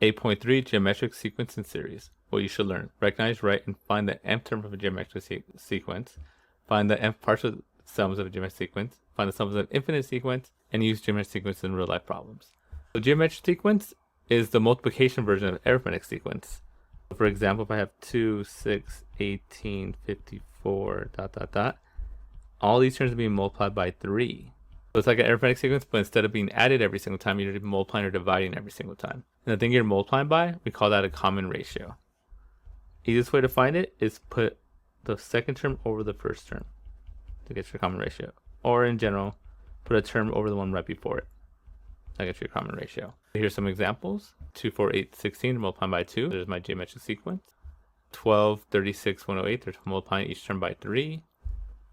8.3 Geometric sequence and series. What you should learn. Recognize, write, and find the nth term of a geometric sequence. Find the nth partial sums of a geometric sequence. Find the sums of an infinite sequence, and use geometric sequence in real life problems. So geometric sequence is the multiplication version of arithmetic sequence. For example, if I have 2, 6, 18, 54, ... all these terms are being multiplied by 3. So it's like an arithmetic sequence, but instead of being added every single time, you're multiplying or dividing every single time. And the thing you're multiplying by, we call that a common ratio. Easiest way to find it is put the second term over the first term to get your common ratio. Or in general, put a term over the one right before it. That gets your common ratio. Here's some examples. 2, 4, 8, 16, multiplying by 2. There's my geometric sequence. 12, 36, 108, they're multiplying each term by 3.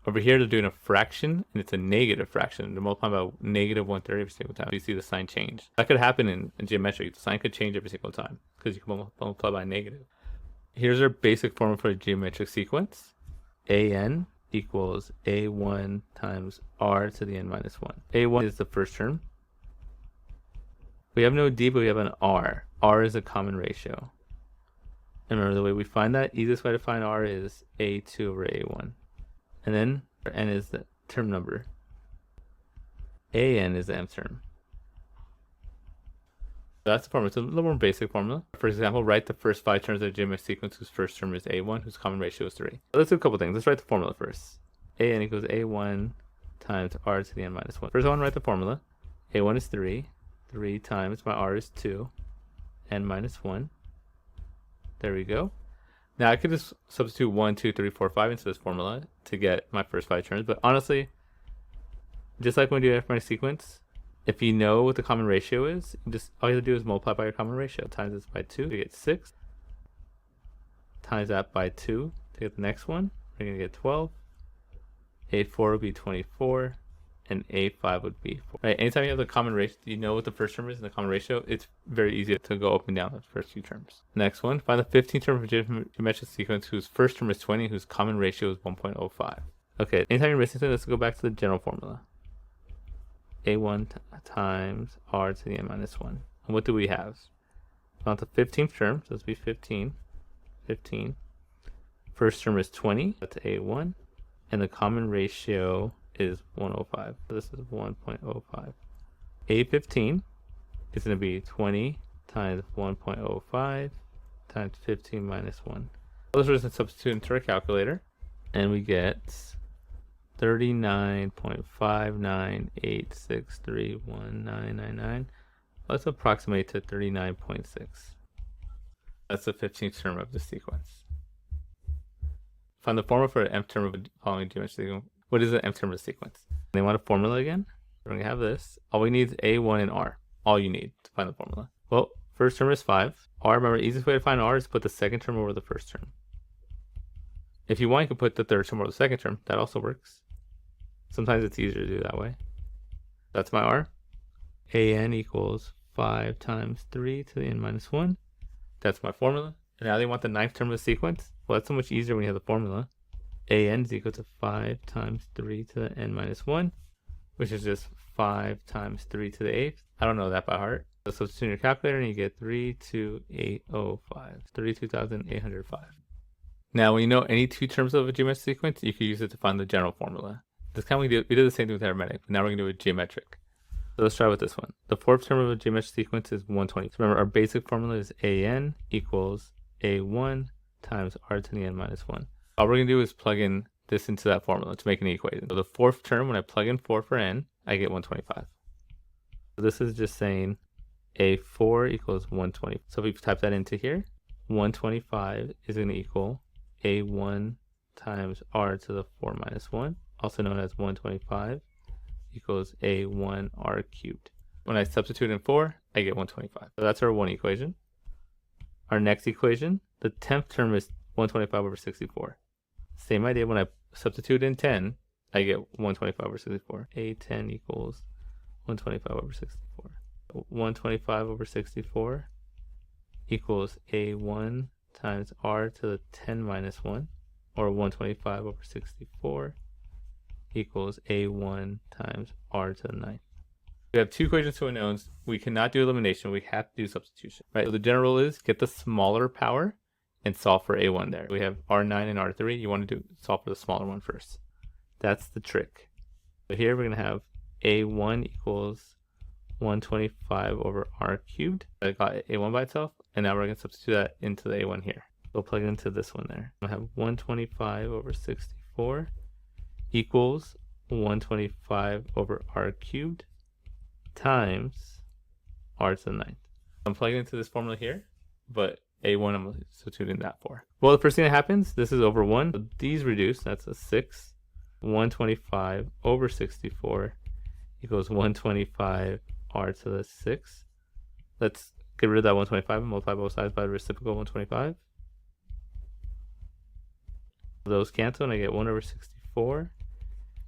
Over here, they're doing a fraction, and it's a negative fraction. They're multiplying by negative 1/3 every single time. You see the sign change. That could happen in geometric. The sign could change every single time because you can multiply by negative. Here's our basic formula for a geometric sequence. AN equals A1 times R to the n minus 1. A1 is the first term. We have no D, but we have an R. R is a common ratio. And remember, the way we find that, easiest way to find R is A2 over A1. And then n is the term number. An is the nth term. So that's the formula. It's a little more basic formula. For example, write the first 5 terms of a geometric sequence whose first term is A1, whose common ratio is 3. So let's do a couple things. Let's write the formula first. An equals A1 times R to the n minus 1. First I want to write the formula. A1 is 3. 3 times my R is 2. N minus 1. There we go. Now I could just substitute 1, 2, 3, 4, 5 into this formula to get my first 5 terms, but honestly, just like when you do arithmetic sequence, if you know what the common ratio is, all you have to do is multiply by your common ratio. Times this by 2 to get 6. Times that by 2 to get the next one. We're going to get 12. A4 would be 24. And A5 would be 4. Right? Anytime you have the common ratio, you know what the first term is in the common ratio, it's very easy to go up and down the first few terms. Next one, find the 15th term of a geometric sequence whose first term is 20, whose common ratio is 1.05. Okay, anytime you're missing something, let's go back to the general formula. A1 times R to the n minus 1. And what do we have? We want the 15th term, so this would be 15. 15. First term is 20, that's A1. And the common ratio is 105. So this is 1.05. A15 is going to be 20 times 1.05 times 15 minus 1. Let's just substitute into our calculator, and we get 39.598631999. Let's approximate to 39.6. That's the 15th term of the sequence. Find the formula for the nth term of the following geometric sequence. What is the nth term of the sequence? They want a formula again. We're going to have this. All we need is A1 and R. All you need to find the formula. Well, first term is 5. R, remember, the easiest way to find R is to put the second term over the first term. If you want, you can put the third term over the second term. That also works. Sometimes it's easier to do that way. That's my R. An equals 5 times 3 to the n minus 1. That's my formula. And now they want the 9th term of the sequence. Well, that's so much easier when you have the formula. An is equal to 5 times 3 to the n minus 1, which is just 5 times 3 to the 8th. I don't know that by heart. So substitute in your calculator and you get 32805. 32,805. Now, when you know any two terms of a geometric sequence, you can use it to find the general formula. This time we did the same thing with arithmetic, but now we're going to do it geometric. So let's try with this one. The fourth term of a geometric sequence is 120. So remember, our basic formula is An equals A1 times R to the n minus 1. All we're going to do is plug in this into that formula to make an equation. So the fourth term, when I plug in 4 for n, I get 125. So this is just saying A4 equals 120. So if we type that into here, 125 is going to equal A1 times R to the 4 minus 1, also known as 125, equals A1 R cubed. When I substitute in 4, I get 125. So that's our one equation. Our next equation, the 10th term is 125 over 64. Same idea, when I substitute in 10, I get 125 over 64. A10 equals 125 over 64. 125 over 64 equals A1 times R to the 10 minus 1, or 125 over 64 equals A1 times R to the 9th. We have two equations to unknowns. We cannot do elimination. We have to do substitution, right? So the general rule is get the smaller power and solve for a1 there. We have r9 and r3. You want to solve for the smaller one first. That's the trick. So here we're going to have a1 equals 125 over r cubed. I got a1 by itself, and now we're going to substitute that into the a1 here. We'll plug it into this one there. I have 125 over 64 equals 125 over r cubed times r to the 9th. I'm plugging into this formula here, but a1 I'm substituting that for. Well, the first thing that happens, this is over 1. So these reduce, that's a 6. 125 over 64 equals 125 r to the 6. Let's get rid of that 125 and multiply both sides by the reciprocal 125. Those cancel and I get 1 over 64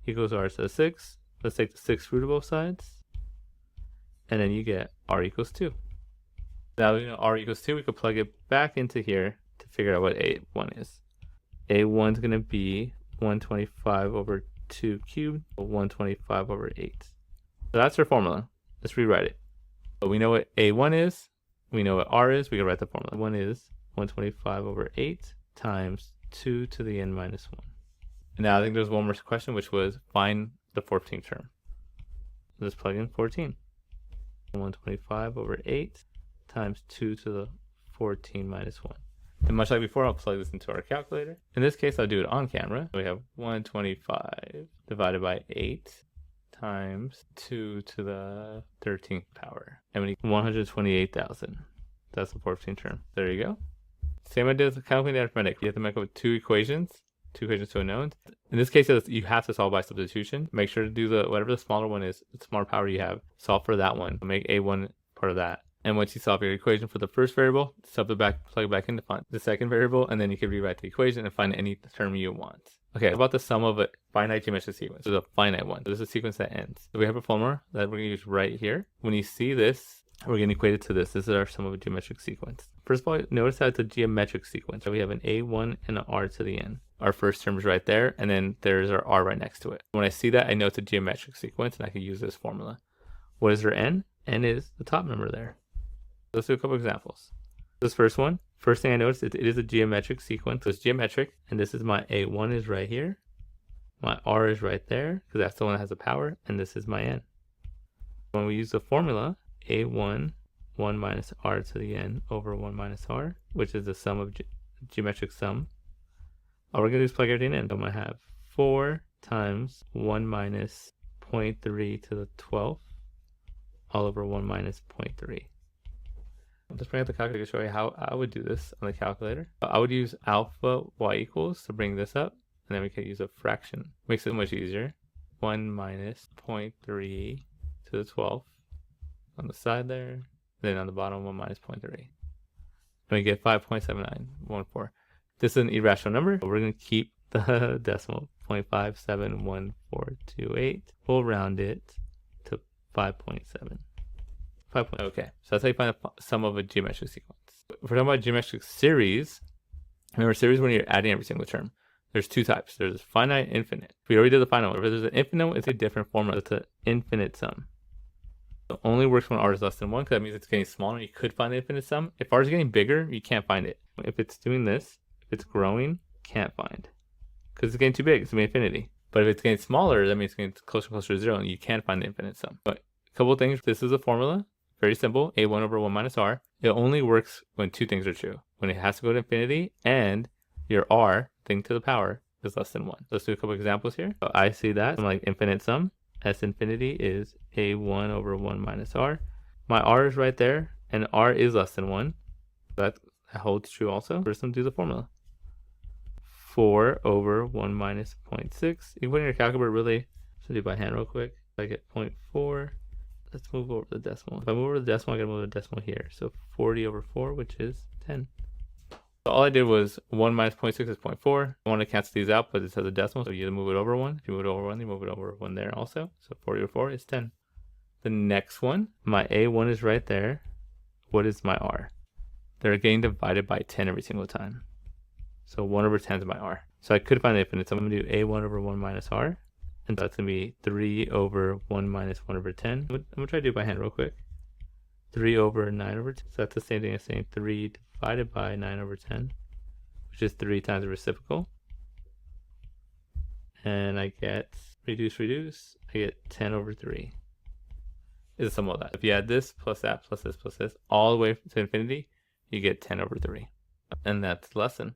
equals r to the 6. Let's take the 6 root of both sides. And then you get r equals 2. Now you know r equals 2, we could plug it back into here to figure out what a1 is. a1 is going to be 125 over 2 cubed, 125 over 8. So that's our formula. Let's rewrite it. So we know what a1 is, we know what r is, we can write the formula. 1 is 125 over 8 times 2 to the n minus 1. And now I think there's one more question, which was find the 14th term. Let's plug in 14. 125 over 8 times 2 to the 14 minus 1. And much like before, I'll plug this into our calculator. In this case, I'll do it on camera. We have 125 divided by 8 times 2 to the 13th power. And we need 128,000. That's the 14th term. There you go. Same idea as calculating arithmetic. You have to make up two equations to unknowns. In this case, you have to solve by substitution. Make sure to do whatever the smaller one is, the smaller power you have, solve for that one. Make a1 part of that. And once you solve your equation for the first variable, plug it back in to find the second variable, and then you can rewrite the equation and find any term you want. Okay, about the sum of a finite geometric sequence. This is a finite one. This is a sequence that ends. So we have a formula that we're going to use right here. When you see this, we're going to equate it to this. This is our sum of a geometric sequence. First of all, notice that it's a geometric sequence. So we have an a1 and an r to the n. Our first term is right there, and then there's our r right next to it. When I see that, I know it's a geometric sequence, and I can use this formula. What is our n? N is the top number there. Let's do a couple examples. This first one, first thing I noticed, it is a geometric sequence. So it's geometric, and this is my a1 is right here. My r is right there, because that's the one that has the power, and this is my n. When we use the formula, a1, 1 minus r to the n over 1 minus r, which is the sum of geometric sum, all we're going to do is plug everything in. So I'm going to have 4 times 1 minus 0.3 to the 12th all over 1 minus 0.3. I'll just bring up the calculator to show you how I would do this on the calculator. I would use alpha y equals to bring this up, and then we can use a fraction. Makes it much easier. 1 minus 0.3 to the 12th on the side there, then on the bottom 1 minus 0.3. And we get 5.7914. This is an irrational number. We're going to keep the decimal 0.571428. We'll round it to 5.7. Okay, so that's how you find the sum of a geometric sequence. If we're talking about geometric series, remember series when you're adding every single term. There's two types. There's finite and infinite. We already did the finite one. If there's an infinite one, it's a different formula. It's an infinite sum. It only works when r is less than 1, because that means it's getting smaller. You could find the infinite sum. If r is getting bigger, you can't find it. If it's doing this, if it's growing, can't find. Because it's getting too big. It's going to be infinity. But if it's getting smaller, that means it's getting closer and closer to 0, and you can find the infinite sum. But a couple of things. This is a formula. Very simple. a1 over 1 minus r. It only works when two things are true. When it has to go to infinity, and your r, thing to the power, is less than 1. Let's do a couple examples here. So I see that. I'm like infinite sum. S infinity is a1 over 1 minus r. My r is right there, and r is less than 1. That holds true also. First, I'm do the formula. 4 over 1 minus 0.6. You can put in your calculator really. So do it by hand real quick. I get 0.4. Let's move over the decimal. If I move over the decimal, I gotta move the decimal here. So 40 over 4, which is 10. So all I did was 1 minus 0.6 is 0.4. I want to cancel these out, but it has a decimal, so you either move it over 1. If you move it over 1, you move it over 1 there also. So 40 over 4 is 10. The next one, my a1 is right there. What is my r? They're getting divided by 10 every single time. So 1 over 10 is my r. So I could find the infinite. So I'm going to do a1 over 1 minus r. And that's going to be 3 over 1 minus 1 over 10. I'm going to try to do it by hand real quick. 3 over 9 over 10. So that's the same thing as saying 3 divided by 9 over 10, which is 3 times the reciprocal. And I get, reduce, I get 10 over 3 is the sum of that. If you add this plus that plus this plus this all the way to infinity, you get 10 over 3. And that's the lesson.